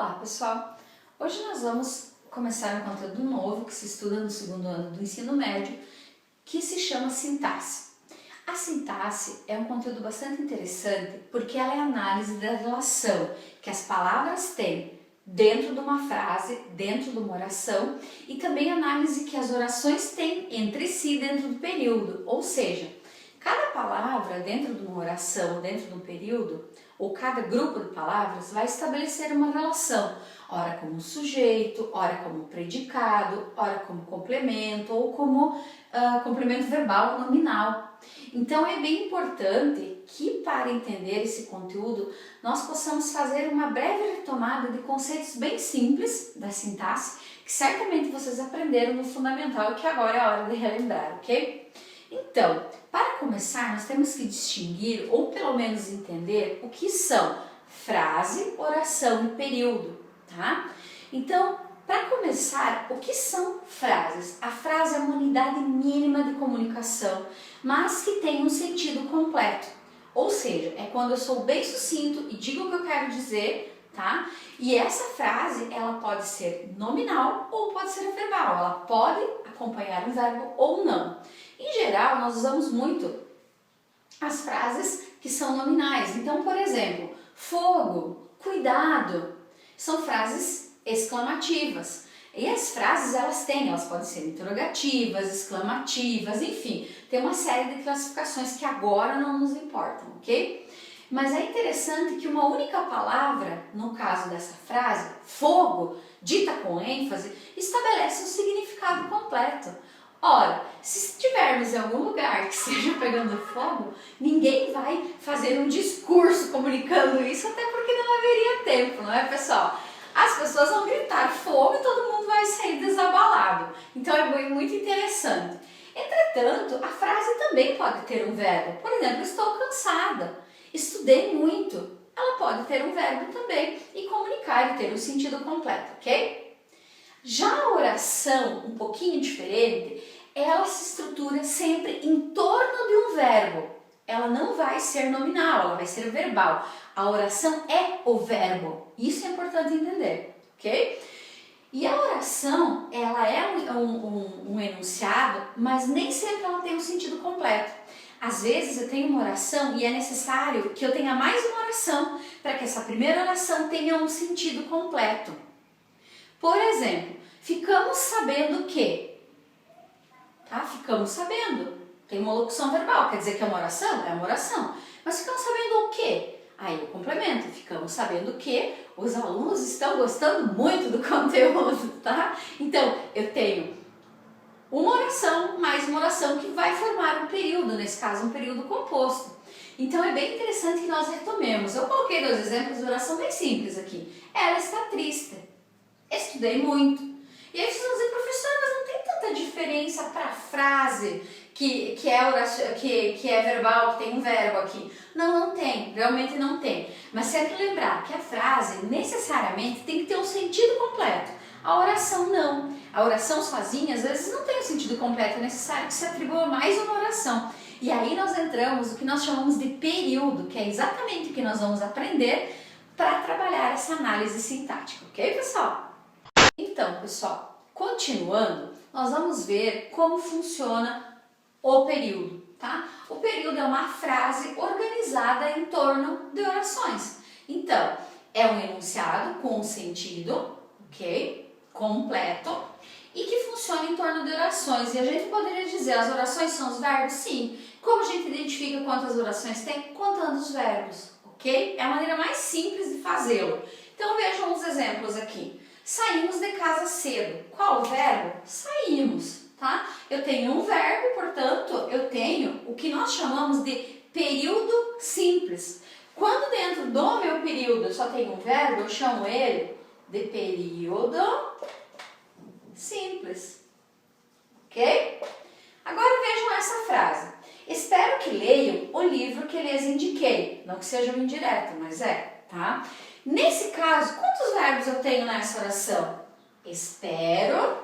Olá pessoal, hoje nós vamos começar um conteúdo novo que se estuda no segundo ano do ensino médio, que se chama sintaxe. A sintaxe é um conteúdo bastante interessante porque ela é a análise da relação que as palavras têm dentro de uma frase, dentro de uma oração, e também a análise que as orações têm entre si dentro do período, ou seja, cada palavra dentro de uma oração, dentro de um período, ou cada grupo de palavras vai estabelecer uma relação, ora como sujeito, ora como predicado, ora como complemento ou como complemento verbal ou nominal. Então é bem importante que para entender esse conteúdo nós possamos fazer uma breve retomada de conceitos bem simples da sintaxe, que certamente vocês aprenderam no fundamental e que agora é a hora de relembrar, ok? Então, para começar, nós temos que distinguir, ou pelo menos entender, o que são frase, oração e período, tá? Então, para começar, o que são frases? A frase é uma unidade mínima de comunicação, mas que tem um sentido completo. Ou seja, é quando eu sou bem sucinto e digo o que eu quero dizer, tá? E essa frase, ela pode ser nominal ou pode ser verbal, ela pode acompanhar um verbo ou não. Em geral, nós usamos muito as frases que são nominais. Então, por exemplo, fogo, cuidado, são frases exclamativas. E as frases, elas podem ser interrogativas, exclamativas, enfim, tem uma série de classificações que agora não nos importam, ok? Mas é interessante que uma única palavra, no caso dessa frase, fogo, dita com ênfase, estabelece um significado completo. Ora, se estivermos em algum lugar que esteja pegando fogo, ninguém vai fazer um discurso comunicando isso, até porque não haveria tempo, não é, pessoal? As pessoas vão gritar fogo e todo mundo vai sair desabalado. Então é muito interessante. Entretanto, a frase também pode ter um verbo. Por exemplo, estou cansada, estudei muito. Ela pode ter um verbo também e comunicar e ter um sentido completo, ok? Já a oração, um pouquinho diferente, ela se estrutura sempre em torno de um verbo. Ela não vai ser nominal, ela vai ser verbal. A oração é o verbo. Isso é importante entender, ok? E a oração, ela é um enunciado, mas nem sempre ela tem um sentido completo. Às vezes eu tenho uma oração e é necessário que eu tenha mais uma oração para que essa primeira oração tenha um sentido completo. Por exemplo, ficamos sabendo que, tá? Ficamos sabendo, tem uma locução verbal, quer dizer que é uma oração? É uma oração. Mas ficamos sabendo o quê? Aí eu complemento, ficamos sabendo que os alunos estão gostando muito do conteúdo, tá? Então, eu tenho uma oração mais uma oração que vai formar um período, nesse caso um período composto. Então é bem interessante que nós retomemos. Eu coloquei 2 exemplos de oração bem simples aqui. Ela está triste. Estudei muito. E aí vocês vão dizer, professora, mas não tem tanta diferença para a frase que é oração, que é verbal, que tem um verbo aqui. Não tem, realmente não tem. Mas sempre lembrar que a frase necessariamente tem que ter um sentido completo. A oração não. A oração sozinha às vezes não tem um sentido completo, é necessário que se atribua mais uma oração. E aí nós entramos no que nós chamamos de período, que é exatamente o que nós vamos aprender para trabalhar essa análise sintática, ok, pessoal? Então, pessoal, continuando, nós vamos ver como funciona o período, tá? O período é uma frase organizada em torno de orações. Então, é um enunciado com sentido, ok? Completo, e que funciona em torno de orações. E a gente poderia dizer, as orações são os verbos? Sim. Como a gente identifica quantas orações tem? Contando os verbos, ok? É a maneira mais simples de fazê-lo. Então, vejam uns exemplos aqui. Saímos de casa cedo. Qual o verbo? Saímos, tá? Eu tenho um verbo, portanto, eu tenho o que nós chamamos de período simples. Quando dentro do meu período eu só tenho um verbo, eu chamo ele de período simples, ok? Agora vejam essa frase. Espero que leiam o livro que lhes indiquei. Não que seja um indireto, mas é, tá? Nesse caso, quantos verbos eu tenho nessa oração? Espero,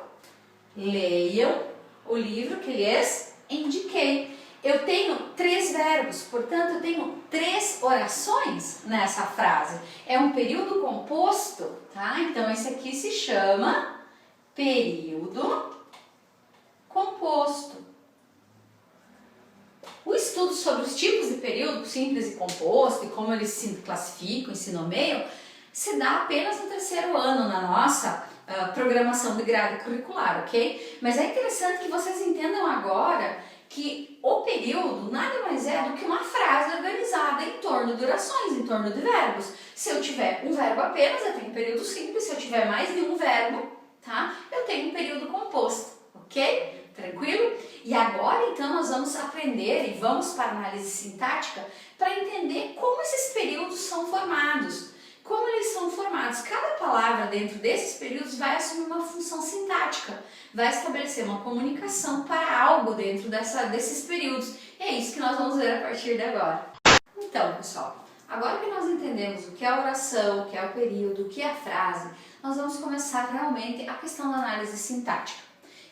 leiam o livro que lhes indiquei. Eu tenho 3 verbos, portanto eu tenho 3 orações nessa frase. É um período composto, tá? Então, esse aqui se chama período composto. O estudo sobre os tipos de período simples e composto e como eles se classificam e se nomeiam se dá apenas no terceiro ano na nossa programação de grade curricular, ok? Mas é interessante que vocês entendam agora que o período nada mais é do que uma frase organizada em torno de orações, em torno de verbos. Se eu tiver um verbo apenas, eu tenho um período simples. Se eu tiver mais de um verbo, tá? Eu tenho um período composto, ok? Tranquilo? E agora, então, nós vamos aprender e vamos para a análise sintática para entender como esses períodos são formados. Como eles são formados? Cada palavra dentro desses períodos vai assumir uma função sintática, vai estabelecer uma comunicação para algo dentro desses períodos. E é isso que nós vamos ver a partir de agora. Então, pessoal, agora que nós entendemos o que é a oração, o que é o período, o que é a frase, nós vamos começar realmente a questão da análise sintática.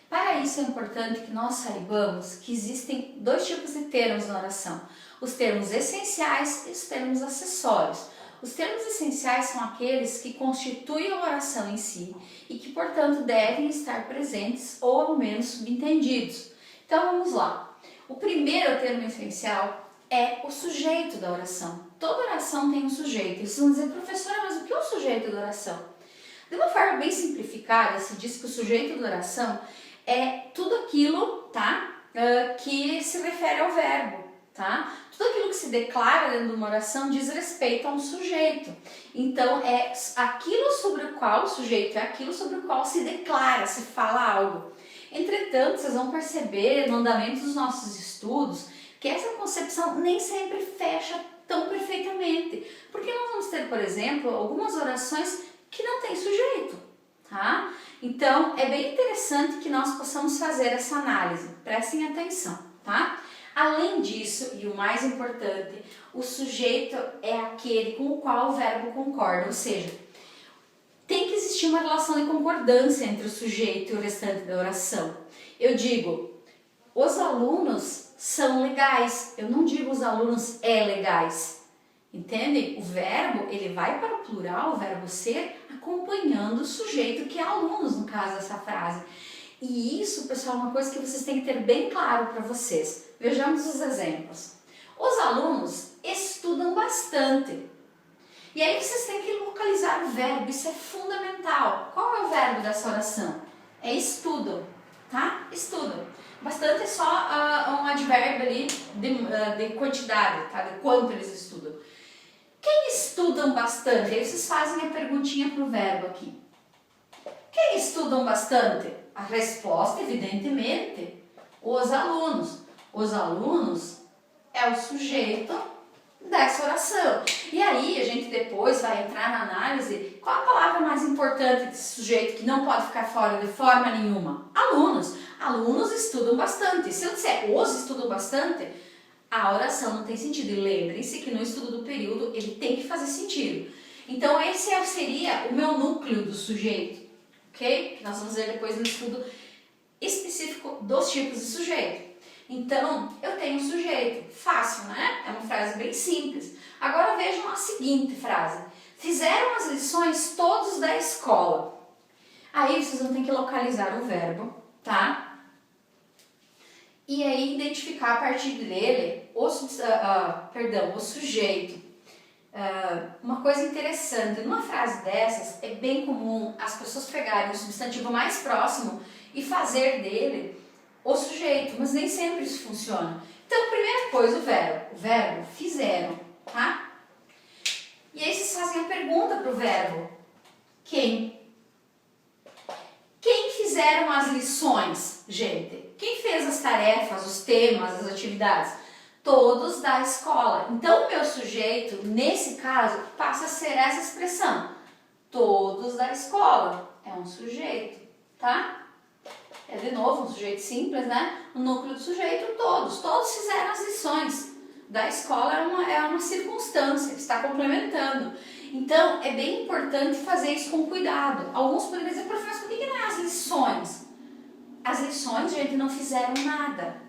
Para isso é importante que nós saibamos que existem dois tipos de termos na oração: os termos essenciais e os termos acessórios. Os termos essenciais são aqueles que constituem a oração em si e que, portanto, devem estar presentes ou ao menos subentendidos. Então vamos lá. O primeiro termo essencial é o sujeito da oração. Toda oração tem um sujeito. Eles vão dizer, professora, mas o que é o sujeito da oração? De uma forma bem simplificada, se diz que o sujeito da oração é tudo aquilo, tá, que se refere ao verbo. Tá? Tudo aquilo que se declara dentro de uma oração diz respeito a um sujeito. Então, é aquilo sobre o qual o sujeito é aquilo sobre o qual se declara, se fala algo. Entretanto, vocês vão perceber no andamento dos nossos estudos que essa concepção nem sempre fecha tão perfeitamente. Porque nós vamos ter, por exemplo, algumas orações que não têm sujeito. Tá? Então, é bem interessante que nós possamos fazer essa análise. Prestem atenção, tá? Além disso, e o mais importante, o sujeito é aquele com o qual o verbo concorda, ou seja, tem que existir uma relação de concordância entre o sujeito e o restante da oração. Eu digo, os alunos são legais, eu não digo os alunos legais, entende? O verbo, ele vai para o plural, o verbo ser, acompanhando o sujeito que é alunos, no caso dessa frase. E isso, pessoal, é uma coisa que vocês têm que ter bem claro para vocês. Vejamos os exemplos. Os alunos estudam bastante. E aí vocês têm que localizar o verbo, isso é fundamental. Qual é o verbo dessa oração? É estudam, tá? Estudam. Bastante é só um advérbio ali de quantidade, tá? De quanto eles estudam. Quem estudam bastante? Aí vocês fazem a perguntinha para o verbo aqui. Quem estudam bastante? A resposta, evidentemente, os alunos. Os alunos é o sujeito dessa oração. E aí a gente depois vai entrar na análise qual a palavra mais importante desse sujeito que não pode ficar fora de forma nenhuma. Alunos. Alunos estudam bastante. Se eu disser os estudam bastante, a oração não tem sentido. E lembrem-se que no estudo do período ele tem que fazer sentido. Então esse seria o meu núcleo do sujeito. Ok? Nós vamos ver depois no estudo específico dos tipos de sujeito. Então, eu tenho um sujeito. Fácil, né? É uma frase bem simples. Agora vejam a seguinte frase. Fizeram as lições todos da escola. Aí vocês vão ter que localizar o verbo, tá? E aí identificar a partir dele o sujeito. Uma coisa interessante, numa frase dessas, é bem comum as pessoas pegarem o substantivo mais próximo e fazer dele o sujeito, mas nem sempre isso funciona. Então, primeira coisa, o verbo, fizeram, tá? E aí vocês fazem a pergunta para o verbo, quem? Quem fizeram as lições, gente? Quem fez as tarefas, os temas, as atividades? Todos da escola. Então, o meu sujeito, nesse caso, passa a ser essa expressão. Todos da escola. É um sujeito, tá? É, de novo, um sujeito simples, né? O núcleo do sujeito, todos. Todos fizeram as lições. Da escola é uma circunstância, está complementando. Então, é bem importante fazer isso com cuidado. Alguns poderiam dizer, professor, por que não é as lições? As lições, gente, não fizeram nada.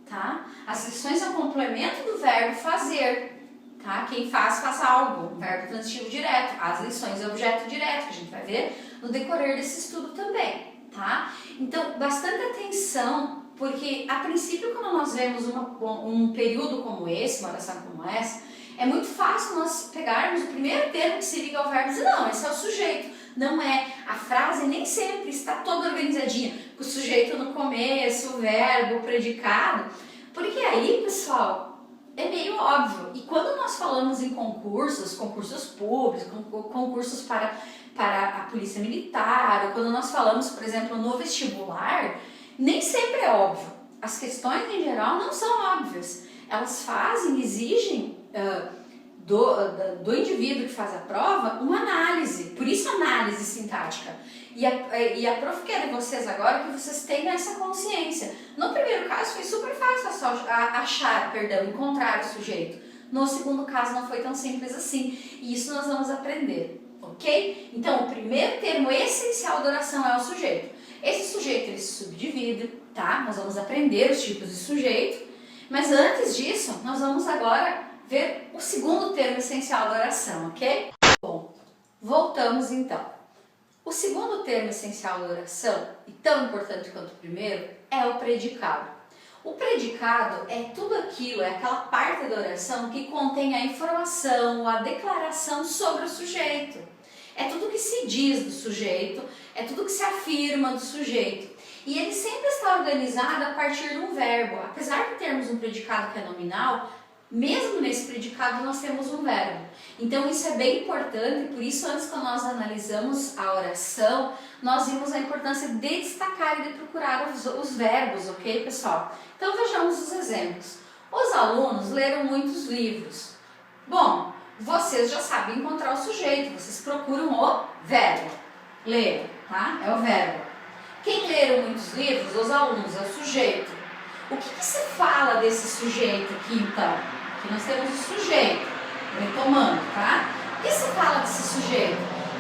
Tá? As lições são complemento do verbo fazer, tá? Quem faz, faz algo, verbo transitivo direto. As lições é objeto direto, que a gente vai ver no decorrer desse estudo também, tá? Então, bastante atenção, porque a princípio, quando nós vemos um período como esse, uma oração como essa, é muito fácil nós pegarmos o primeiro termo que se liga ao verbo e dizer, não, esse é o sujeito. Não é. A frase nem sempre está toda organizadinha, com o sujeito no começo, o verbo, o predicado, porque aí, pessoal, é meio óbvio. E quando nós falamos em concursos públicos, concursos para a polícia militar, ou quando nós falamos, por exemplo, no vestibular, nem sempre é óbvio. As questões, em geral, não são óbvias. Elas exigem do indivíduo que faz a prova uma análise, por isso análise sintática. E a prof quer de vocês agora que vocês tenham essa consciência. No primeiro caso foi super fácil encontrar o sujeito. No segundo caso não foi tão simples assim. E isso nós vamos aprender, ok? Então o primeiro termo essencial da oração é o sujeito. Esse sujeito ele se subdivide, tá? Nós vamos aprender os tipos de sujeito. Mas antes disso, nós vamos agora ver o segundo termo essencial da oração, ok? Bom, voltamos então. O segundo termo essencial da oração, e tão importante quanto o primeiro, é o predicado. O predicado é tudo aquilo, é aquela parte da oração que contém a informação, a declaração sobre o sujeito. É tudo que se diz do sujeito, é tudo que se afirma do sujeito. E ele sempre está organizado a partir de um verbo. Apesar de termos um predicado que é nominal, mesmo nesse predicado nós temos um verbo. Então isso é bem importante, por isso antes quando nós analisamos a oração, nós vimos a importância de destacar e de procurar os verbos, ok, pessoal? Então vejamos os exemplos. Os alunos leram muitos livros. Bom, vocês já sabem encontrar o sujeito, vocês procuram o verbo. Ler, tá? É o verbo. Quem leram muitos livros? Os alunos, é o sujeito. O que se fala desse sujeito aqui então? Aqui nós temos o sujeito, retomando, tá? O que se fala desse sujeito?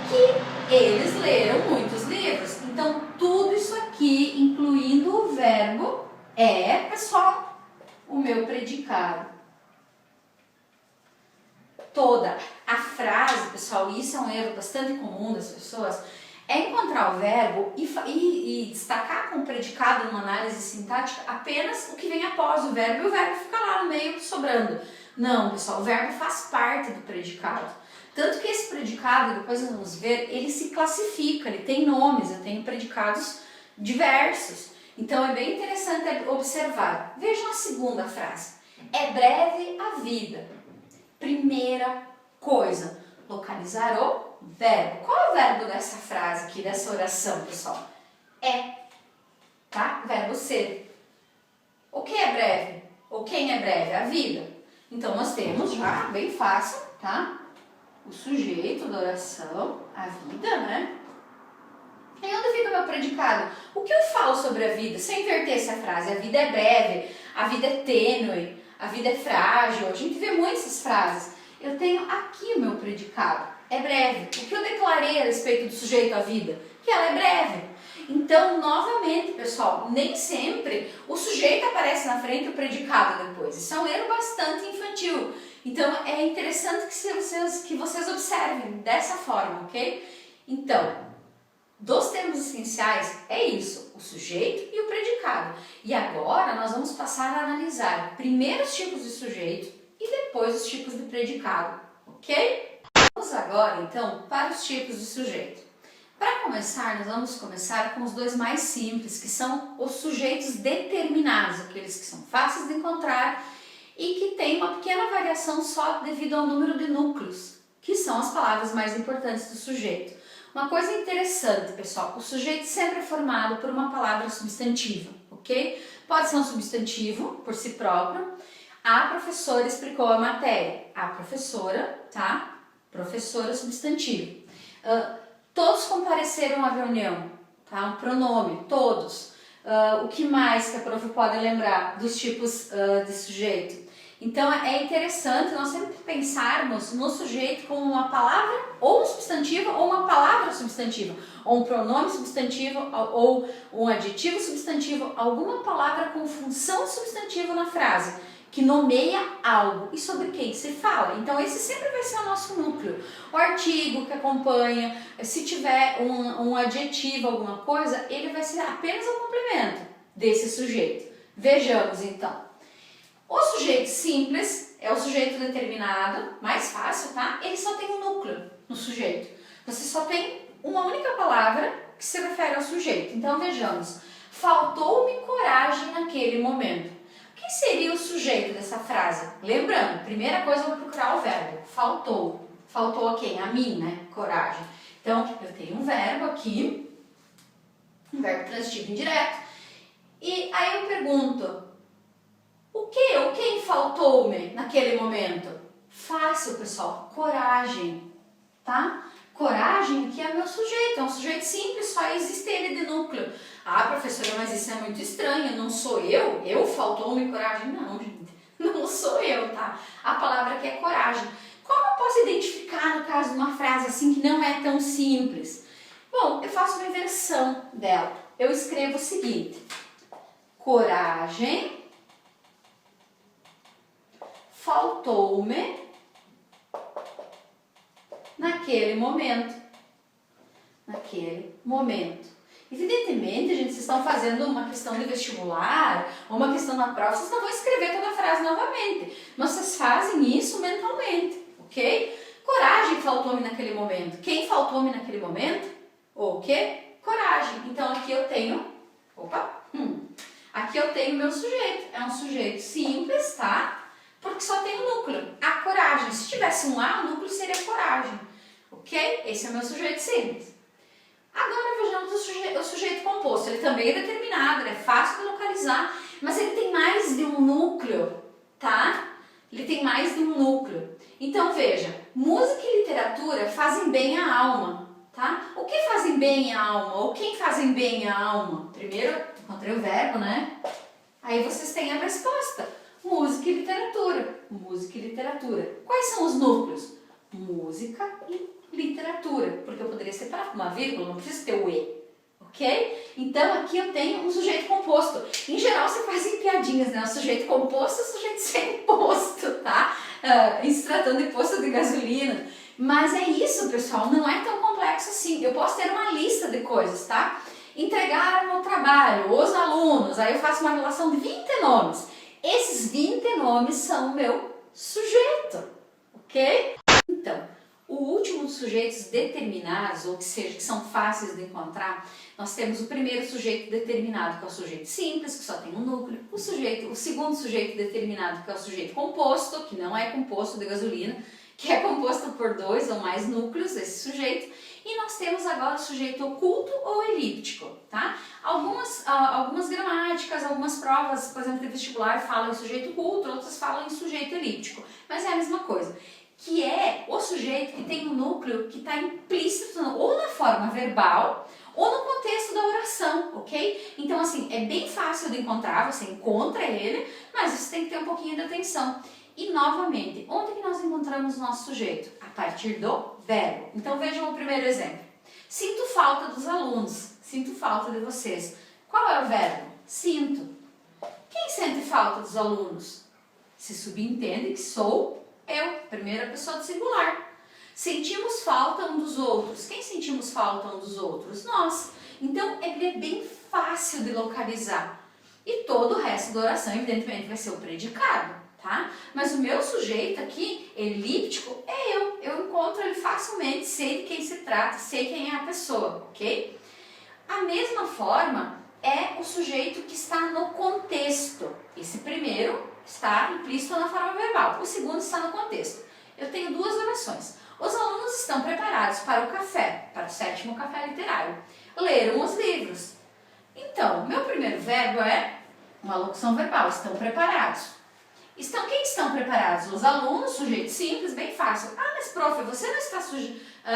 Que eles leram muitos livros. Então tudo isso aqui, incluindo o verbo, é, pessoal, o meu predicado. Toda a frase, pessoal, e isso é um erro bastante comum das pessoas, é encontrar o verbo e destacar com o predicado numa análise sintática apenas o que vem após o verbo e o verbo fica lá no meio sobrando. Não, pessoal, o verbo faz parte do predicado. Tanto que esse predicado, depois nós vamos ver, ele se classifica, ele tem nomes, eu tenho predicados diversos. Então é bem interessante observar. Vejam a segunda frase. É breve a vida. Primeira coisa, localizar o verbo. Qual é o verbo dessa frase aqui, dessa oração, pessoal? É, tá? Verbo ser. O que é breve? Ou quem é breve? A vida. Então nós temos já, bem fácil, tá? O sujeito da oração, a vida, né? E onde fica o meu predicado? O que eu falo sobre a vida? Se eu invertesse a frase, a vida é breve, a vida é tênue, a vida é frágil, a gente vê muito essas frases. Eu tenho aqui o meu predicado, é breve. O que eu declarei a respeito do sujeito à vida? Que ela é breve. Então, novamente, pessoal, nem sempre o sujeito aparece na frente e o predicado depois. Isso é um erro bastante infantil. Então, é interessante que vocês observem dessa forma, ok? Então, dos termos essenciais é isso, o sujeito e o predicado. E agora nós vamos passar a analisar primeiro os tipos de sujeito e depois os tipos de predicado, ok? Vamos agora então para os tipos de sujeito. Para começar, nós vamos começar com os dois mais simples, que são os sujeitos determinados, aqueles que são fáceis de encontrar e que têm uma pequena variação só devido ao número de núcleos, que são as palavras mais importantes do sujeito. Uma coisa interessante, pessoal, o sujeito sempre é formado por uma palavra substantiva, ok? Pode ser um substantivo por si próprio. A professora explicou a matéria. A professora, tá? Professora substantivo. Todos compareceram à reunião, tá? Um pronome, todos. O que mais que a prof pode lembrar dos tipos de sujeito? Então é interessante nós sempre pensarmos no sujeito como uma palavra ou um substantivo ou uma palavra substantiva, ou um pronome substantivo ou um adjetivo substantivo, alguma palavra com função substantiva na frase. que nomeia algo e sobre quem se fala. Então esse sempre vai ser o nosso núcleo. O artigo que acompanha, se tiver um adjetivo, alguma coisa, ele vai ser apenas um complemento desse sujeito. Vejamos então. O sujeito simples é o sujeito determinado, mais fácil, tá? Ele só tem um núcleo no sujeito. Você só tem uma única palavra que se refere ao sujeito. Então vejamos. Faltou-me coragem naquele momento. Quem seria o sujeito dessa frase? Lembrando, primeira coisa eu vou procurar o verbo. Faltou. Faltou a quem? A mim, né? Coragem. Então, eu tenho um verbo aqui, um verbo transitivo indireto. E aí eu pergunto, o que ou quem faltou-me naquele momento? Fácil, pessoal. Coragem, tá? Coragem aqui é meu sujeito, é um sujeito simples, só existe ele de núcleo. Ah, professora, mas isso é muito estranho, não sou eu? Eu faltou-me coragem? Não, gente, não sou eu, tá? A palavra aqui é coragem. Como eu posso identificar, no caso de uma frase assim que não é tão simples? Bom, eu faço uma inversão dela. Eu escrevo o seguinte, coragem faltou-me naquele momento. Naquele momento. Evidentemente, gente, vocês estão fazendo uma questão de vestibular ou uma questão na prova, vocês não vão escrever toda a frase novamente, mas vocês fazem isso mentalmente, ok? Coragem faltou-me naquele momento. Quem faltou-me naquele momento? O quê? Coragem. Então aqui eu tenho, aqui eu tenho meu sujeito. É um sujeito simples, tá? Porque só tem um núcleo, a coragem. Se tivesse um A, o núcleo seria coragem, ok? Esse é o meu sujeito simples. Agora vejamos o sujeito composto. Ele também é determinado, ele é fácil de localizar, mas ele tem mais de um núcleo, tá? Ele tem mais de um núcleo. Então veja, música e literatura fazem bem à alma, tá? O que fazem bem à alma? Ou quem fazem bem à alma? Primeiro, encontrei o verbo, né? Aí vocês têm a resposta. Música e literatura. Música e literatura. Quais são os núcleos? Música e literatura. Porque eu poderia separar com uma vírgula, não precisa ter o E. Ok? Então aqui eu tenho um sujeito composto. Em geral você faz em piadinhas, né? O sujeito composto e o sujeito sem posto, tá? Em se tratando de posto de gasolina. Mas é isso, pessoal. Não é tão complexo assim. Eu posso ter uma lista de coisas, tá? Entregaram o trabalho, os alunos. Aí eu faço uma relação de 20 nomes. Esses 20 nomes são o meu sujeito, ok? Então, o último dos sujeitos determinados, ou que seja, que são fáceis de encontrar, nós temos o primeiro sujeito determinado, que é o sujeito simples, que só tem um núcleo, o segundo sujeito determinado, que é o sujeito composto, que não é composto de gasolina, que é composto por 2 ou mais núcleos, esse sujeito, e nós temos agora o sujeito oculto ou elíptico, tá? Algumas gramáticas, algumas provas, por exemplo, de vestibular falam em sujeito oculto, outras falam em sujeito elíptico, mas é a mesma coisa, que é o sujeito que tem um núcleo que está implícito ou na forma verbal ou no contexto da oração, ok? Então, assim, é bem fácil de encontrar, você encontra ele, mas você tem que ter um pouquinho de atenção. E, novamente, onde que nós encontramos o nosso sujeito? A partir do verbo. Então, vejam o primeiro exemplo. Sinto falta dos alunos. Sinto falta de vocês. Qual é o verbo? Sinto. Quem sente falta dos alunos? Se subentende que sou eu, primeira pessoa do singular. Sentimos falta um dos outros. Quem sentimos falta um dos outros? Nós. Então, ele é bem fácil de localizar. E todo o resto da oração, evidentemente, vai ser o predicado, tá? Mas o meu sujeito aqui, elíptico, é eu. Eu encontro ele facilmente, sei de quem se trata, sei quem é a pessoa, ok? A mesma forma é o sujeito que está no contexto. Esse primeiro está implícito na forma verbal, o segundo está no contexto. Eu tenho duas orações. Os alunos estão preparados para o café, para o 7º café literário. Leram os livros. Então, meu primeiro verbo é uma locução verbal, estão preparados. Quem estão preparados? Os alunos, sujeito simples, bem fácil. Ah, mas prof, você não está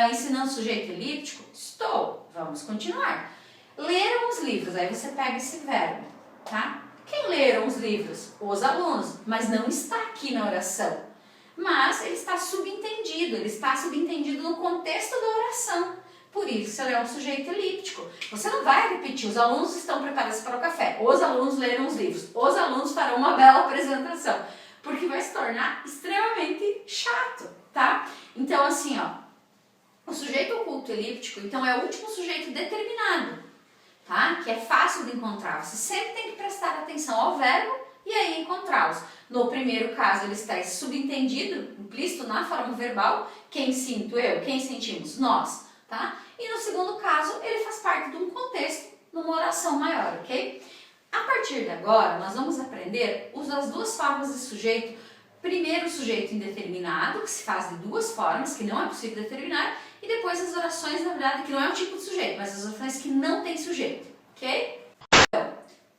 ensinando sujeito elíptico? Estou. Vamos continuar. Leram os livros, aí você pega esse verbo, tá? Quem leram os livros? Os alunos, mas não está aqui na oração. Mas ele está subentendido no contexto da oração. Por isso ele é um sujeito elíptico. Você não vai repetir, os alunos estão preparados para o café, os alunos leram os livros, os alunos farão uma bela apresentação. porque vai se tornar extremamente chato, tá? Então, assim, ó, o sujeito oculto elíptico, então, é o último sujeito determinado, tá? Que é fácil de encontrar. Você sempre tem que prestar atenção ao verbo e aí encontrá-los. No primeiro caso, ele está subentendido, implícito na forma verbal. Quem sinto? Eu. Quem sentimos? Nós, tá? E no segundo caso, ele faz parte de um contexto, numa oração maior, ok? A partir de agora, nós vamos aprender as duas formas de sujeito. Primeiro, o sujeito indeterminado, que se faz de duas formas, que não é possível determinar, e depois as orações, na verdade, que não é um tipo de sujeito, mas as orações que não têm sujeito, ok? Então,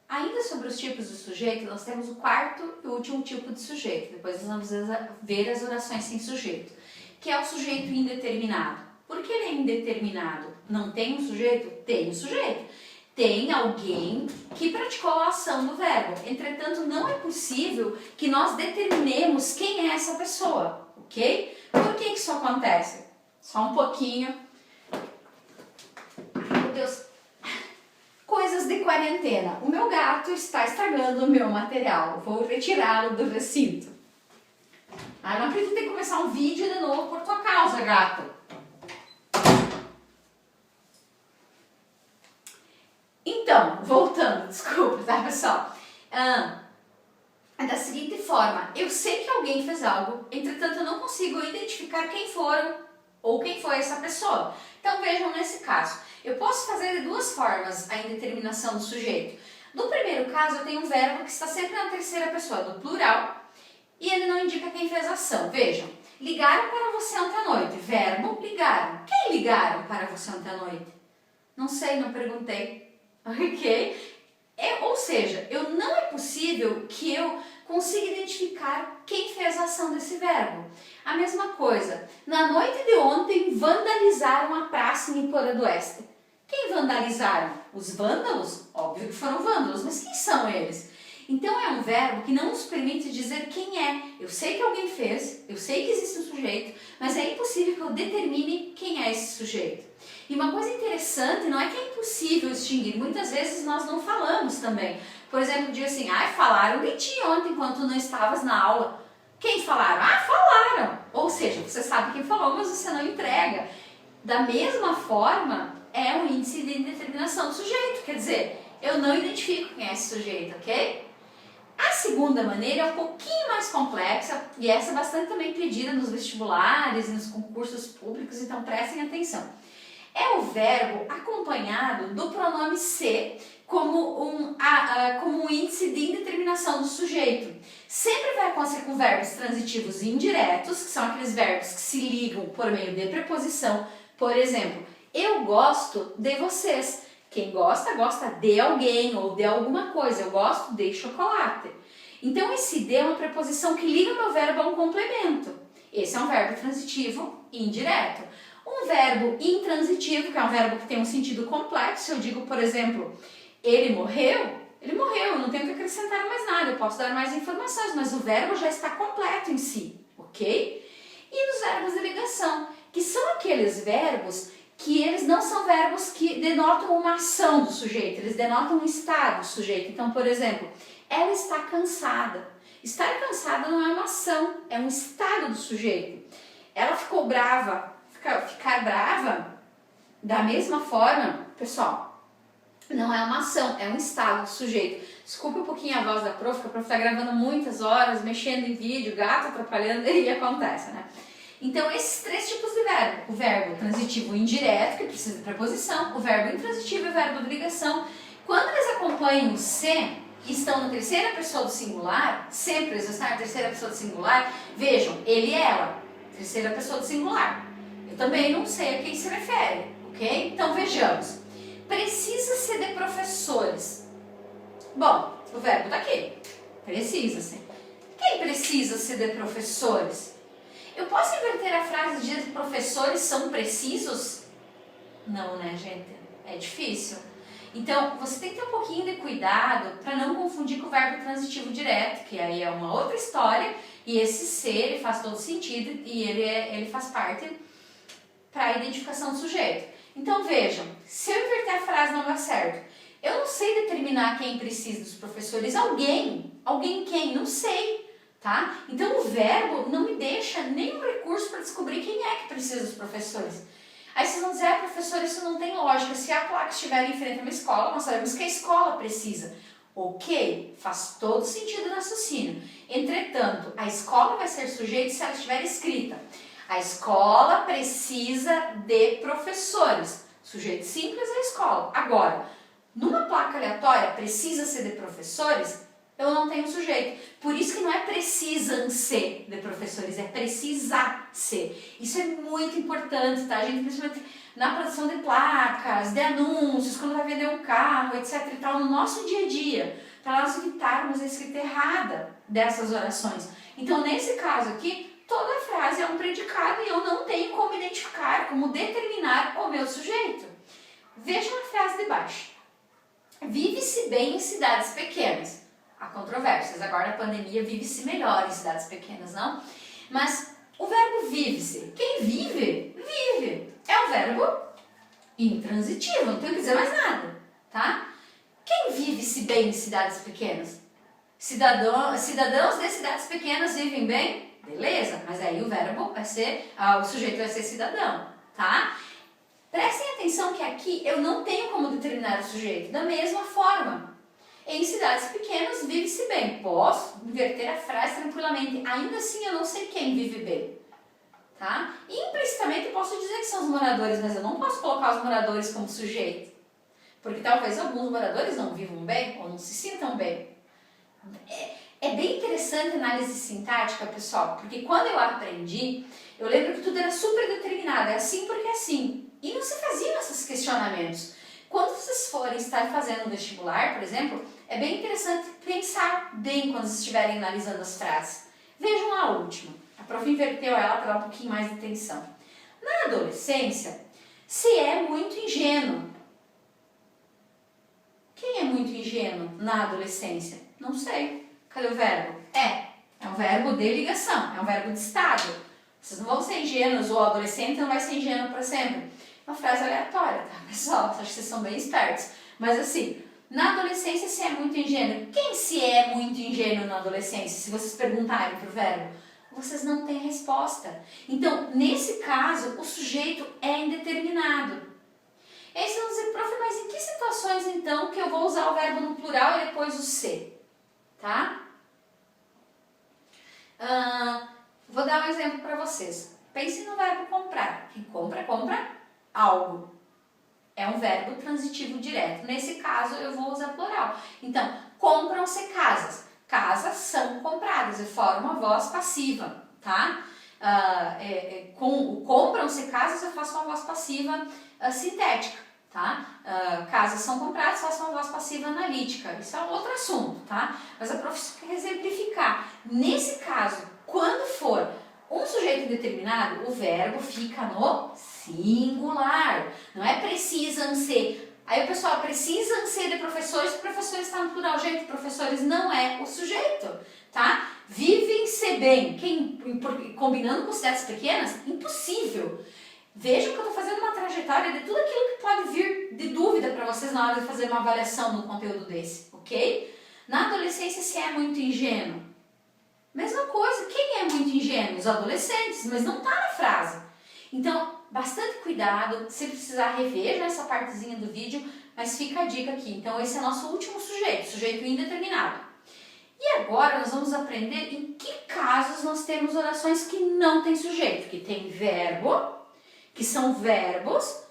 ainda sobre os tipos de sujeito, nós temos o quarto e o último tipo de sujeito. Depois nós vamos ver as orações sem sujeito, que é o sujeito indeterminado. Por que ele é indeterminado? Não tem um sujeito? Tem um sujeito. Tem alguém que praticou a ação do verbo. Entretanto, não é possível que nós determinemos quem é essa pessoa, ok? Por que isso acontece? Só um pouquinho. Ai, meu Deus. Coisas de quarentena. O meu gato está estragando o meu material. Vou retirá-lo do recinto. Ah, não acredito em começar um vídeo de novo por tua causa, gato. Então, voltando, desculpa, tá, pessoal? É da seguinte forma, eu sei que alguém fez algo, entretanto eu não consigo identificar quem foram ou quem foi essa pessoa. Então vejam nesse caso, eu posso fazer de duas formas a indeterminação do sujeito. No primeiro caso, eu tenho um verbo que está sempre na terceira pessoa, do plural, e ele não indica quem fez a ação. Vejam, ligaram para você ontem à noite, verbo ligaram. Quem ligaram para você ontem à noite? Não sei, não perguntei. Ok? Ou seja, não é possível que eu consiga identificar quem fez a ação desse verbo. A mesma coisa, na noite de ontem vandalizaram a praça em Iporã do Oeste. Quem vandalizaram? Os vândalos? Óbvio que foram vândalos, mas quem são eles? Então é um verbo que não nos permite dizer quem é. Eu sei que alguém fez, eu sei que existe um sujeito, mas é impossível que eu determine quem é esse sujeito. E uma coisa interessante, não é que é impossível extinguir, muitas vezes nós não falamos também. Por exemplo, diz assim, falaram de ti ontem enquanto não estavas na aula. Quem falaram? Falaram! Ou seja, você sabe quem falou, mas você não entrega. Da mesma forma, é um índice de indeterminação do sujeito, quer dizer, eu não identifico quem é esse sujeito, ok? A segunda maneira é um pouquinho mais complexa, e essa é bastante também pedida nos vestibulares e nos concursos públicos, então prestem atenção. É o verbo acompanhado do pronome se como um índice de indeterminação do sujeito. Sempre vai acontecer com verbos transitivos indiretos, que são aqueles verbos que se ligam por meio de preposição. Por exemplo, eu gosto de vocês. Quem gosta, gosta de alguém ou de alguma coisa. Eu gosto de chocolate. Então, esse de é uma preposição que liga o meu verbo a um complemento. Esse é um verbo transitivo indireto. Um verbo intransitivo, que é um verbo que tem um sentido completo, se eu digo, por exemplo, ele morreu, eu não tenho que acrescentar mais nada, eu posso dar mais informações, mas o verbo já está completo em si, ok? E nos verbos de ligação, que são aqueles verbos que eles não são verbos que denotam uma ação do sujeito, eles denotam um estado do sujeito. Então, por exemplo, ela está cansada. Estar cansada não é uma ação, é um estado do sujeito. Ela ficou brava. Ficar brava, da mesma forma, pessoal, não é uma ação, é um estado do sujeito. Desculpe um pouquinho a voz da prof, porque a prof está gravando muitas horas, mexendo em vídeo, gato atrapalhando, e acontece, né? Então, esses três tipos de verbo. O verbo transitivo indireto, que precisa de preposição, o verbo intransitivo e o verbo de ligação. Quando eles acompanham o se e estão na terceira pessoa do singular, sempre eles estão na terceira pessoa do singular, vejam, ele e ela, terceira pessoa do singular. Eu também não sei a quem se refere, ok? Então vejamos. Precisa-se de professores. Bom, o verbo está aqui. Precisa-se. Quem precisa-se de professores? Eu posso inverter a frase de dizer que professores são precisos? Não, né, gente? É difícil. Então, você tem que ter um pouquinho de cuidado para não confundir com o verbo transitivo direto, que aí é uma outra história, e esse ser ele faz todo sentido e ele faz parte para a identificação do sujeito. Então vejam, se eu inverter a frase não dá certo. Eu não sei determinar quem precisa dos professores. Alguém quem? Não sei. tá? Então o verbo não me deixa nenhum recurso para descobrir quem é que precisa dos professores. Aí vocês vão dizer, professor, isso não tem lógica. Se a placa estiver em frente a uma escola, nós sabemos que a escola precisa. Ok, faz todo sentido no raciocínio. Entretanto, a escola vai ser sujeito se ela estiver escrita. A escola precisa de professores. Sujeito simples é a escola. Agora, numa placa aleatória, precisa ser de professores, eu não tenho sujeito. Por isso que não é precisam ser de professores, é precisar ser. Isso é muito importante, tá, gente? Principalmente na produção de placas, de anúncios, quando vai vender um carro, etc e tal, no nosso dia a dia, para nós evitarmos a escrita errada dessas orações. Então, nesse caso aqui, toda frase é um predicado e eu não tenho como identificar, como determinar o meu sujeito. Vejam a frase de baixo. Vive-se bem em cidades pequenas. Há controvérsias. Agora na pandemia vive-se melhor em cidades pequenas, não? Mas o verbo vive-se. Quem vive, vive. É um verbo intransitivo, não tenho que dizer mais nada, tá? Quem vive-se bem em cidades pequenas? Cidadãos de cidades pequenas vivem bem? Beleza, mas aí o verbo vai ser, o sujeito vai ser cidadão, tá? Prestem atenção que aqui eu não tenho como determinar o sujeito. Da mesma forma, em cidades pequenas vive-se bem. Posso inverter a frase tranquilamente. Ainda assim eu não sei quem vive bem. Tá? Implicitamente eu posso dizer que são os moradores, mas eu não posso colocar os moradores como sujeito. Porque talvez alguns moradores não vivam bem ou não se sintam bem. É bem interessante a análise sintática, pessoal, porque quando eu aprendi, eu lembro que tudo era super determinado, é assim porque é assim. E não se faziam esses questionamentos. Quando vocês forem estar fazendo um vestibular, por exemplo, é bem interessante pensar bem quando estiverem analisando as frases. Vejam a última. A prof inverteu ela para dar um pouquinho mais de atenção. Na adolescência, se é muito ingênuo. Quem é muito ingênuo na adolescência? Não sei. Cadê o verbo? É um verbo de ligação, é um verbo de estado. Vocês não vão ser ingênuos, ou o adolescente não vai ser ingênuo para sempre. Uma frase aleatória, tá, pessoal? Acho que vocês são bem espertos. Mas assim, na adolescência se é muito ingênuo. Quem se é muito ingênuo na adolescência? Se vocês perguntarem para o verbo, vocês não têm resposta. Então, nesse caso, o sujeito é indeterminado. E aí vocês vão dizer, prof, mas em que situações então que eu vou usar o verbo no plural e depois o ser? Tá? Vou dar um exemplo para vocês. Pense no verbo comprar. Quem compra, compra algo. É um verbo transitivo direto. Nesse caso, eu vou usar plural. Então, compram-se casas. Casas são compradas e formam a voz passiva, tá? Com o compram-se casas, eu faço uma voz passiva sintética, tá? Casas são compradas, faço uma voz passiva analítica. Isso é um outro assunto, tá? Mas a professora quer exemplificar. Nesse caso, quando for um sujeito indeterminado, o verbo fica no singular. Não é precisam ser. Aí o pessoal, precisam ser de professores, o professor está no plural. Gente, professores não é o sujeito, tá? Vivem-se bem. Combinando com cidades pequenas, impossível. Vejam que eu estou fazendo uma trajetória de tudo aquilo que pode vir de dúvida para vocês na hora de fazer uma avaliação no conteúdo desse, ok? Na adolescência, se é muito ingênuo. Mesma coisa, quem é muito ingênuo? Os adolescentes, mas não está na frase. Então, bastante cuidado, se precisar rever essa partezinha do vídeo, mas fica a dica aqui. Então, esse é nosso último sujeito indeterminado. E agora nós vamos aprender em que casos nós temos orações que não tem sujeito, que tem verbo, que são verbos,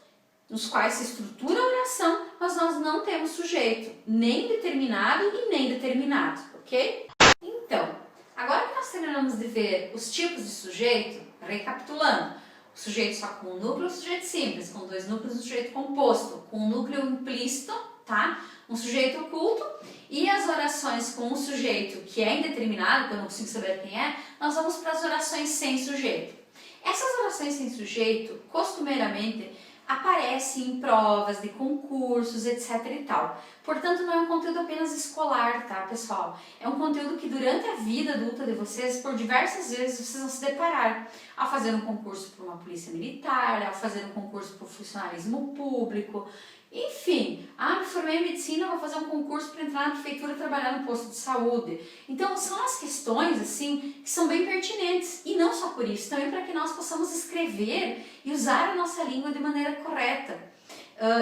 nos quais se estrutura a oração, mas nós não temos sujeito, nem determinado e nem determinado, ok? Então, agora que nós terminamos de ver os tipos de sujeito, recapitulando, o sujeito só com um núcleo, o sujeito simples, com dois núcleos, o sujeito composto, com um núcleo implícito, tá? Um sujeito oculto, e as orações com um sujeito que é indeterminado, que eu não consigo saber quem é, nós vamos para as orações sem sujeito. Essas orações sem sujeito, costumeiramente, aparecem em provas de concursos, etc e tal. Portanto, não é um conteúdo apenas escolar, tá, pessoal? É um conteúdo que durante a vida adulta de vocês, por diversas vezes, vocês vão se deparar ao fazer um concurso para uma polícia militar, ao fazer um concurso para o funcionalismo público, enfim, Ah, me formei em medicina, vou fazer um concurso para entrar na prefeitura e trabalhar no posto de saúde. Então, são as questões, assim, que são bem pertinentes. E não só por isso, também para que nós possamos escrever e usar a nossa língua de maneira correta.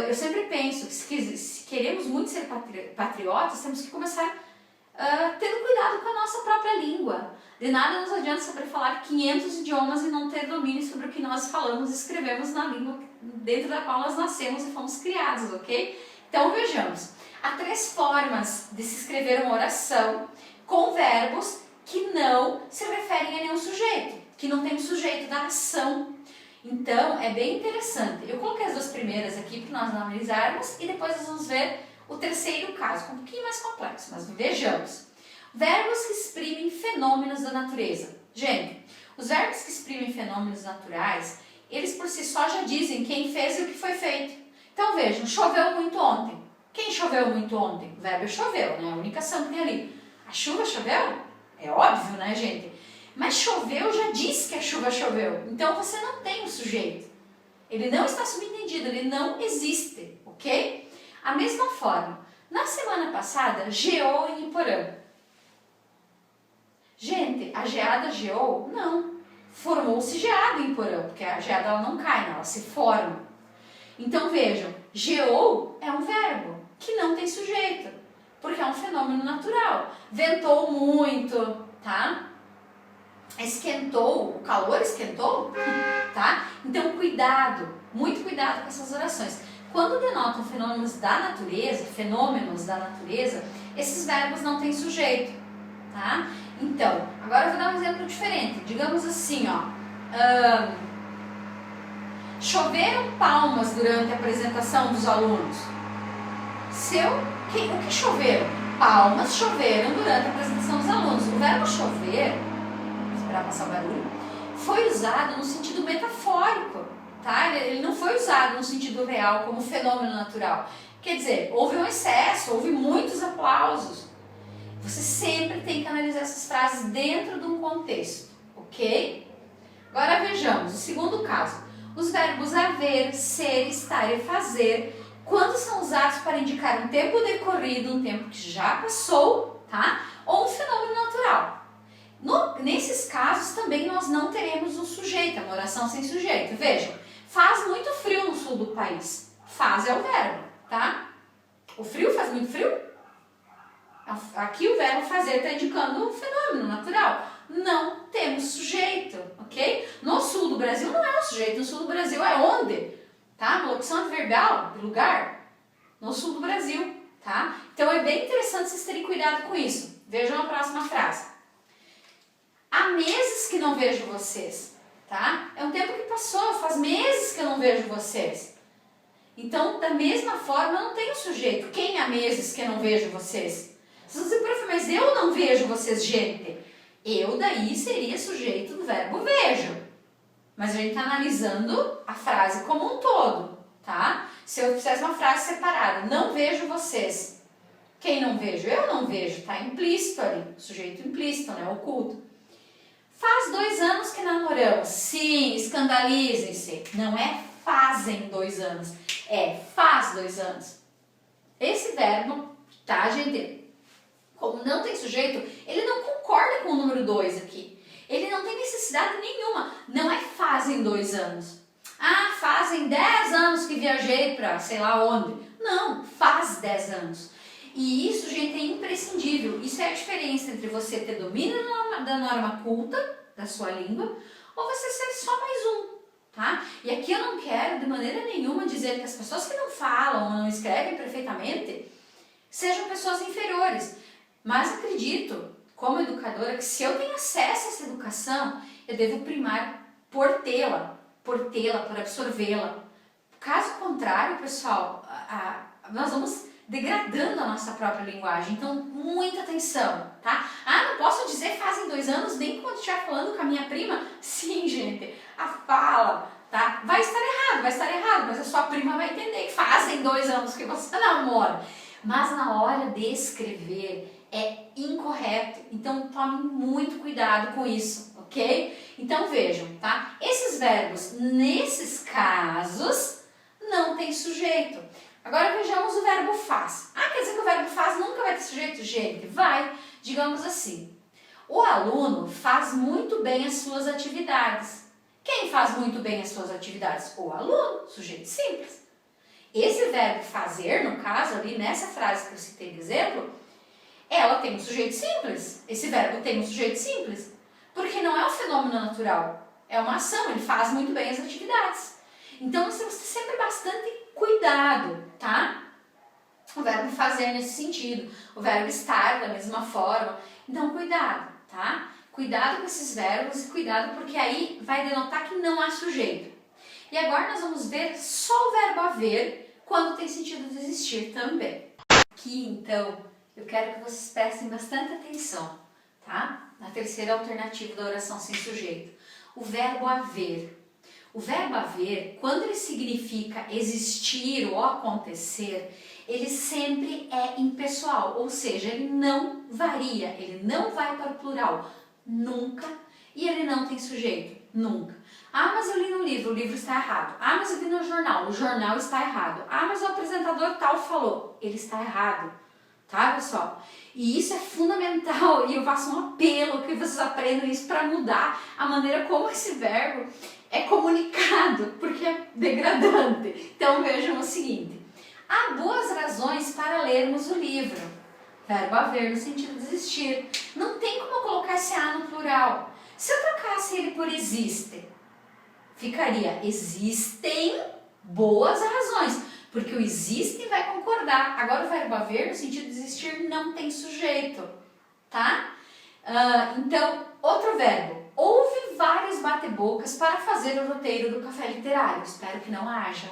Eu sempre penso que se queremos muito ser patriotas, temos que começar tendo cuidado com a nossa própria língua. De nada nos adianta saber falar 500 idiomas e não ter domínio sobre o que nós falamos e escrevemos na língua dentro da qual nós nascemos e fomos criados, ok? Então vejamos, há 3 formas de se escrever uma oração com verbos que não se referem a nenhum sujeito, que não tem o sujeito da ação. Então é bem interessante. Eu coloquei as 2 primeiras aqui para nós analisarmos e depois nós vamos ver o terceiro caso, um pouquinho mais complexo, mas vejamos. Verbos que exprimem fenômenos da natureza. Gente, os verbos que exprimem fenômenos naturais, eles por si só já dizem quem fez e o que foi feito. Então vejam, choveu muito ontem. Quem choveu muito ontem? O verbo choveu, né? A única ação que tem ali. A chuva choveu? É óbvio, né, gente? Mas choveu já diz que a chuva choveu. Então você não tem o sujeito. Ele não está subentendido, ele não existe, ok? A mesma forma, na semana passada, geou em Iporã. Gente, a geada geou? Não. Formou-se geada em Iporã, porque a geada ela não cai, ela se forma. Então vejam, geou é um verbo que não tem sujeito, porque é um fenômeno natural. Ventou muito, tá? Esquentou, o calor esquentou, tá? Então cuidado, muito cuidado com essas orações. Quando denotam fenômenos da natureza, esses verbos não têm sujeito, tá? Então, agora eu vou dar um exemplo diferente. Digamos assim, ó. Choveram palmas durante a apresentação dos alunos. O que choveram? Palmas choveram durante a apresentação dos alunos. O verbo chover, vou esperar passar o barulho, foi usado no sentido metafórico, tá? Ele não foi usado no sentido real como fenômeno natural. Quer dizer, houve um excesso, houve muitos aplausos. Você sempre tem que analisar essas frases dentro de um contexto, ok? Agora vejamos o segundo caso. Os verbos haver, ser, estar e fazer, quando são usados para indicar um tempo decorrido, um tempo que já passou, tá? Ou um fenômeno natural. Nesses casos também nós não teremos um sujeito, uma oração sem sujeito. Vejam, faz muito frio no sul do país. Faz é o verbo, tá? O frio faz muito frio? Aqui o verbo fazer está indicando um fenômeno natural. Não temos sujeito, ok? No sul do Brasil não é um sujeito. No sul do Brasil é onde? Tá? Uma locução adverbial de lugar. No sul do Brasil, tá? Então é bem interessante vocês terem cuidado com isso. Vejam a próxima frase. Há meses que não vejo vocês, tá? É um tempo que passou, faz meses que eu não vejo vocês. Então, da mesma forma, não tem o sujeito. Quem há meses que eu não vejo vocês? Vocês vão dizer, prof, mas eu não vejo vocês, gente. Eu daí seria sujeito do verbo vejo. Mas a gente está analisando a frase como um todo, tá? Se eu fizesse uma frase separada, não vejo vocês. Quem não vejo? Eu não vejo, tá implícito ali. Sujeito implícito, né? Oculto. Faz 2 anos que namoramos. Sim, escandalizem-se. Não é fazem 2 anos. É faz 2 anos. Esse verbo, tá, gente? Como não tem sujeito, ele não concorda com o número 2 aqui. Ele não tem necessidade nenhuma. Não é fazem 2 anos. Ah, fazem 10 anos que viajei para sei lá onde. Não, faz 10 anos. E isso, gente, é imprescindível. Isso é a diferença entre você ter domínio da norma culta, da sua língua, ou você ser só mais um, tá? E aqui eu não quero, de maneira nenhuma, dizer que as pessoas que não falam ou não escrevem perfeitamente sejam pessoas inferiores. Mas acredito, como educadora, que se eu tenho acesso a essa educação, eu devo primar por tê-la, por absorvê-la. Caso contrário, pessoal, nós vamos degradando a nossa própria linguagem. Então, muita atenção, tá? Ah, não posso dizer fazem 2 anos, nem quando estiver falando com a minha prima. Sim, gente, a fala, tá? Vai estar errado, mas a sua prima vai entender que fazem 2 anos que você namora. Mas na hora de escrever é incorreto. Então, tome muito cuidado com isso, ok? Então, vejam, tá? Esses verbos, nesses casos, não tem sujeito. Agora vejamos o verbo faz. Ah, quer dizer que o verbo faz nunca vai ter sujeito? Gente, vai. Digamos assim, o aluno faz muito bem as suas atividades. Quem faz muito bem as suas atividades? O aluno, sujeito simples. Esse verbo fazer, no caso, ali nessa frase que eu citei de exemplo, ela tem um sujeito simples. Esse verbo tem um sujeito simples. Porque não é um fenômeno natural. É uma ação, ele faz muito bem as atividades. Então, nós temos que ter sempre bastante cuidado, tá? O verbo fazer nesse sentido, o verbo estar da mesma forma. Então, cuidado, tá? Cuidado com esses verbos e cuidado porque aí vai denotar que não há sujeito. E agora nós vamos ver só o verbo haver quando tem sentido de existir também. Aqui, então, eu quero que vocês prestem bastante atenção, tá? Na terceira alternativa da oração sem sujeito. O verbo haver. O verbo haver, quando ele significa existir ou acontecer, ele sempre é impessoal, ou seja, ele não varia, ele não vai para o plural, nunca, e ele não tem sujeito, nunca. Ah, mas eu li no livro, o livro está errado. Ah, mas eu vi no jornal, o jornal está errado. Ah, mas o apresentador tal falou, ele está errado. Tá, pessoal? E isso é fundamental e eu faço um apelo que vocês aprendam isso para mudar a maneira como esse verbo é comunicado, porque é degradante. Então vejam o seguinte, há duas razões para lermos o livro. Verbo haver no sentido de existir. Não tem como colocar esse A no plural. Se eu trocasse ele por existe, ficaria existem boas razões. Porque o existe vai concordar. Agora o verbo haver, no sentido de existir, não tem sujeito, tá? Então, outro verbo. Houve vários bate-bocas para fazer o roteiro do café literário. Espero que não haja,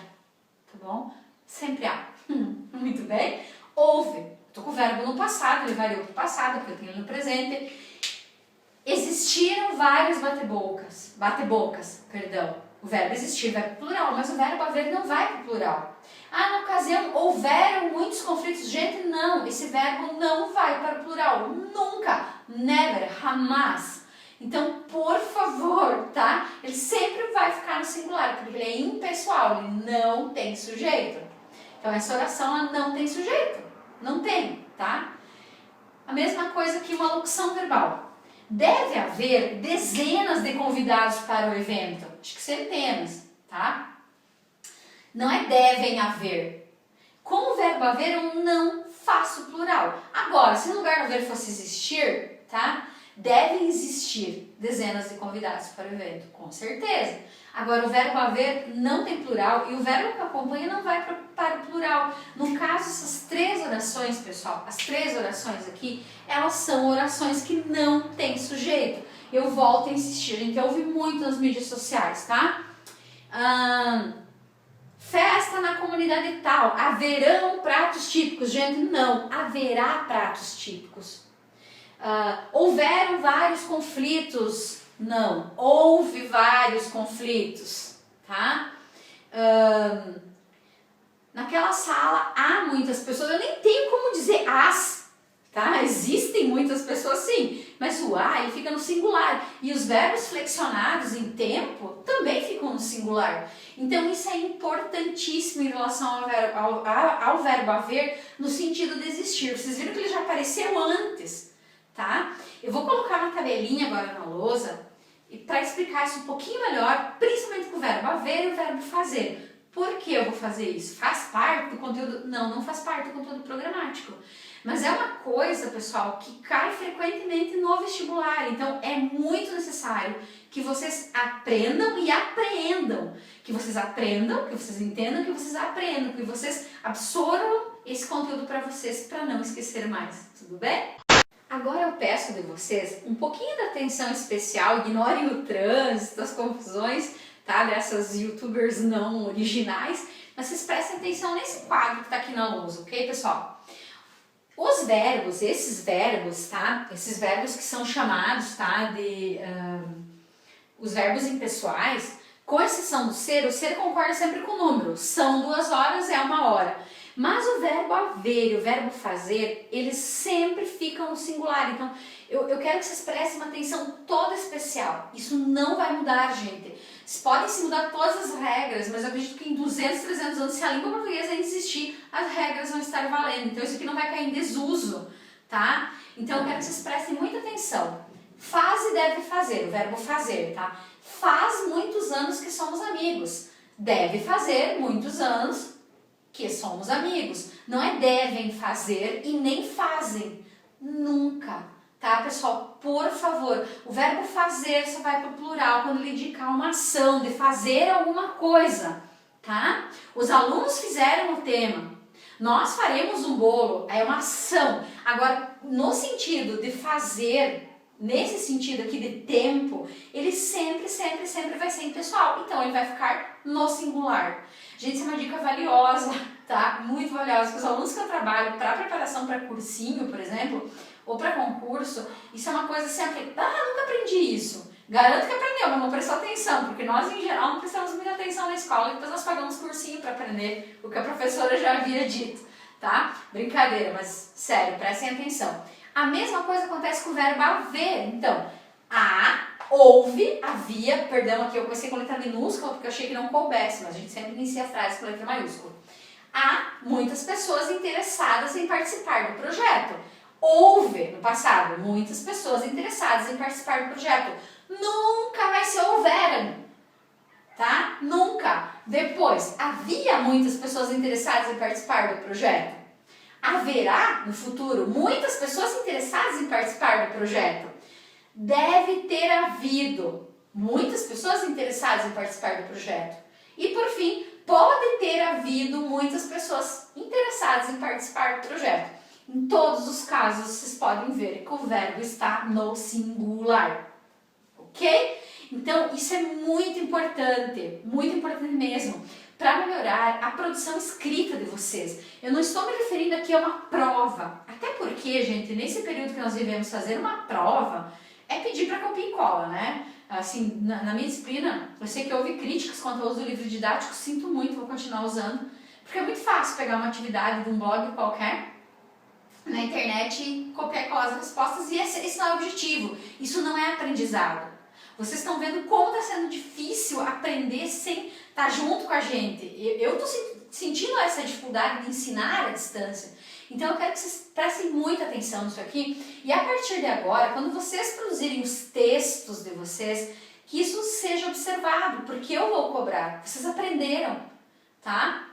tá bom? Sempre há. Muito bem. Houve. Estou com o verbo no passado, ele variou para o passado, porque eu tenho ele no presente. Existiram vários bate-bocas, perdão. O verbo existir vai para o plural, mas o verbo haver não vai para o plural. Ah, na ocasião houveram muitos conflitos. Gente, não, esse verbo não vai para o plural. Nunca, never, jamais. Então, por favor, tá? Ele sempre vai ficar no singular, porque ele é impessoal, ele não tem sujeito. Então, essa oração ela não tem sujeito. Não tem, tá? A mesma coisa que uma locução verbal. Deve haver dezenas de convidados para o evento. Acho que centenas, tá? Não é devem haver. Com o verbo haver, eu não faço plural. Agora, se no lugar do haver fosse existir, tá? Devem existir dezenas de convidados para o evento, com certeza. Agora, o verbo haver não tem plural e o verbo que acompanha não vai para o plural. No caso, essas três orações, pessoal, as três orações aqui, elas são orações que não têm sujeito. Eu volto a insistir, a gente ouve muito nas mídias sociais, tá? Festa na comunidade tal, haverão pratos típicos. Gente, não, haverá pratos típicos. Houveram vários conflitos. Não, houve vários conflitos, tá? Naquela sala há muitas pessoas, eu nem tenho como dizer as, tá? Existem muitas pessoas sim, mas o a ele fica no singular e os verbos flexionados em tempo também ficam no singular. Então isso é importantíssimo em relação ao verbo haver no sentido de existir. Vocês viram que ele já apareceu antes, tá? Eu vou colocar uma tabelinha agora na lousa e para explicar isso um pouquinho melhor, principalmente com o verbo haver e o verbo fazer. Por que eu vou fazer isso? Faz parte do conteúdo? Não, não faz parte do conteúdo programático. Mas é uma coisa, pessoal, que cai frequentemente no vestibular. Então, é muito necessário que vocês aprendam e apreendam. Que vocês aprendam, que vocês entendam, que vocês aprendam, que vocês absorvam esse conteúdo para vocês, para não esquecer mais. Tudo bem? Agora eu peço de vocês um pouquinho de atenção especial, ignorem o trânsito, as confusões, tá? Dessas youtubers não originais, mas vocês prestem atenção nesse quadro que está aqui na lousa, ok, pessoal? Os verbos, esses verbos, tá? Esses verbos que são chamados, tá? Os verbos impessoais, com exceção do ser, o ser concorda sempre com o número. São 2 horas, é 1 hora. Mas o verbo haver e o verbo fazer, eles sempre ficam no singular. Então, eu quero que vocês prestem uma atenção toda especial. Isso não vai mudar, gente. Podem se mudar todas as regras, mas eu acredito que em 200, 300 anos, se a língua portuguesa ainda existir, as regras vão estar valendo. Então, isso aqui não vai cair em desuso, tá? Então, eu quero que vocês prestem muita atenção. Faz e deve fazer, o verbo fazer, tá? Faz muitos anos que somos amigos. Deve fazer muitos anos que somos amigos. Não é devem fazer e nem fazem. Nunca. Tá, pessoal? Por favor. O verbo fazer só vai para o plural quando ele indicar uma ação de fazer alguma coisa. Tá? Os alunos fizeram o tema. Nós faremos um bolo. É uma ação. Agora, no sentido de fazer, nesse sentido aqui de tempo, ele sempre vai ser impessoal. Então, ele vai ficar no singular. Gente, isso é uma dica valiosa, tá? Muito valiosa. Porque os alunos que eu trabalho para preparação para cursinho, por exemplo, ou para concurso, isso é uma coisa sempre, nunca aprendi isso. Garanto que aprendeu, mas não prestou atenção, porque nós, em geral, não prestamos muita atenção na escola, e depois nós pagamos cursinho para aprender o que a professora já havia dito, tá? Brincadeira, mas sério, prestem atenção. A mesma coisa acontece com o verbo haver. Então, houve, havia, perdão, aqui eu comecei com letra minúscula porque eu achei que não coubesse, mas a gente sempre inicia a frase com letra maiúscula. Há muitas pessoas interessadas em participar do projeto. Houve, no passado, muitas pessoas interessadas em participar do projeto. Nunca vai ser houveram, tá? Nunca. Depois, havia muitas pessoas interessadas em participar do projeto. Haverá, no futuro, muitas pessoas interessadas em participar do projeto. Deve ter havido muitas pessoas interessadas em participar do projeto. E, por fim, pode ter havido muitas pessoas interessadas em participar do projeto. Em todos os casos, vocês podem ver que o verbo está no singular. Ok? Então, isso é muito importante mesmo, para melhorar a produção escrita de vocês. Eu não estou me referindo aqui a uma prova, até porque, gente, nesse período que nós vivemos, fazer uma prova é pedir para copia e cola, né? Assim, na minha disciplina, eu sei que houve críticas quanto ao uso do livro didático, sinto muito, vou continuar usando, porque é muito fácil pegar uma atividade de um blog qualquer, na internet, copiar e colar as respostas, e esse não é o objetivo, isso não é aprendizado. Vocês estão vendo como está sendo difícil aprender sem estar junto com a gente. Eu estou sentindo essa dificuldade de ensinar à distância. Então eu quero que vocês prestem muita atenção nisso aqui. E a partir de agora, quando vocês produzirem os textos de vocês, que isso seja observado, porque eu vou cobrar. Vocês aprenderam, tá?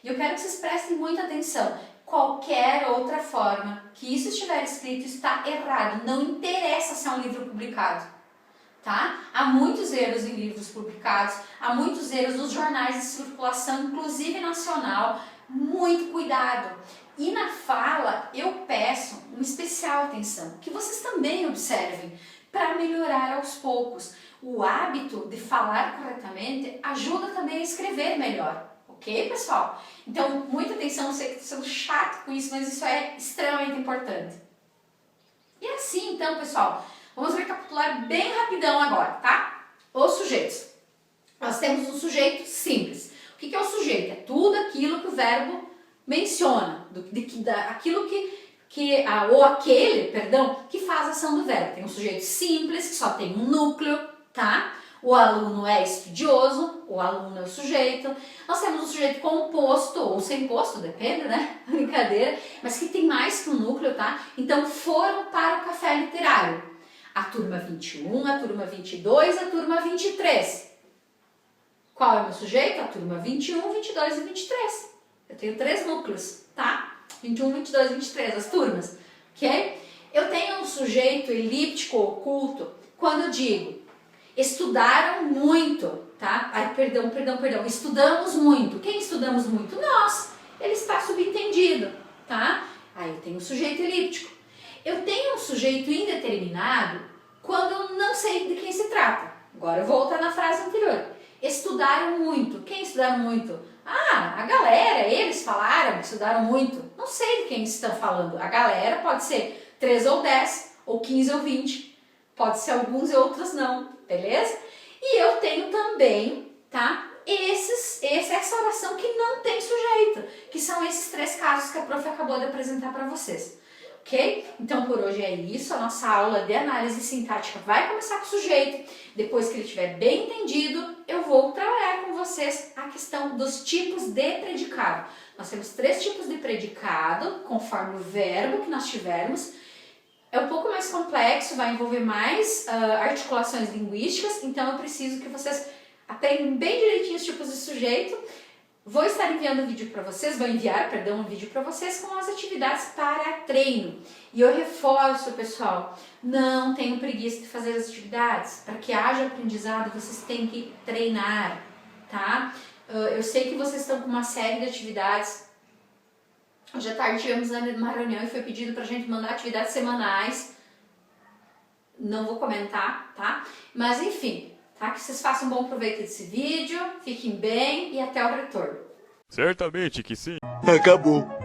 E eu quero que vocês prestem muita atenção. Qualquer outra forma que isso estiver escrito está errado. Não interessa se é um livro publicado. Tá? Há muitos erros em livros publicados, há muitos erros nos jornais de circulação, inclusive nacional. Muito cuidado. E na fala eu peço uma especial atenção, que vocês também observem, para melhorar aos poucos. O hábito de falar corretamente ajuda também a escrever melhor. Ok, pessoal? Então, muita atenção, eu sei que estou sendo chato com isso, mas isso é extremamente importante. E assim, então, pessoal, vamos recapitular bem rapidão agora, tá? Os sujeitos. Nós temos um sujeito simples. O que é o sujeito? É tudo aquilo que o verbo menciona, aquilo ou aquele, que faz a ação do verbo. Tem um sujeito simples, que só tem um núcleo, tá? O aluno é estudioso, o aluno é o sujeito. Nós temos um sujeito composto ou sem posto, depende, né? Brincadeira. Mas que tem mais que um núcleo, tá? Então, foram para o café literário. A turma 21, a turma 22, a turma 23. Qual é o meu sujeito? A turma 21, 22 e 23. Eu tenho 3 núcleos, tá? 21, 22 e 23, as turmas, ok? Eu tenho um sujeito elíptico oculto quando eu digo estudaram muito, tá? Ai, perdão. Estudamos muito. Quem estudamos muito? Nós. Ele está subentendido, tá? Aí eu tenho um sujeito elíptico. Eu tenho um sujeito indeterminado quando eu não sei de quem se trata. Agora eu vou voltar na frase anterior. Estudaram muito. Quem estudaram muito? A galera, eles falaram, estudaram muito. Não sei de quem estão falando. A galera pode ser 3 ou 10, ou 15 ou 20. Pode ser alguns e outros não, beleza? E eu tenho também, tá? essa oração que não tem sujeito, que são esses 3 casos que a prof acabou de apresentar para vocês. Ok? Então por hoje é isso, a nossa aula de análise sintática vai começar com o sujeito. Depois que ele estiver bem entendido, eu vou trabalhar com vocês a questão dos tipos de predicado. Nós temos 3 tipos de predicado, conforme o verbo que nós tivermos. É um pouco mais complexo, vai envolver mais articulações linguísticas, então eu preciso que vocês aprendam bem direitinho os tipos de sujeito. Vou estar enviando um vídeo para vocês, vou enviar, perdão, um vídeo para vocês com as atividades para treino. E eu reforço, pessoal, não tenham preguiça de fazer as atividades. Para que haja aprendizado, vocês têm que treinar, tá? Eu sei que vocês estão com uma série de atividades. Hoje à tarde tivemos uma reunião e foi pedido para a gente mandar atividades semanais. Não vou comentar, tá? Mas enfim, tá? Que vocês façam um bom proveito desse vídeo, fiquem bem e até o retorno. Certamente que sim. Acabou.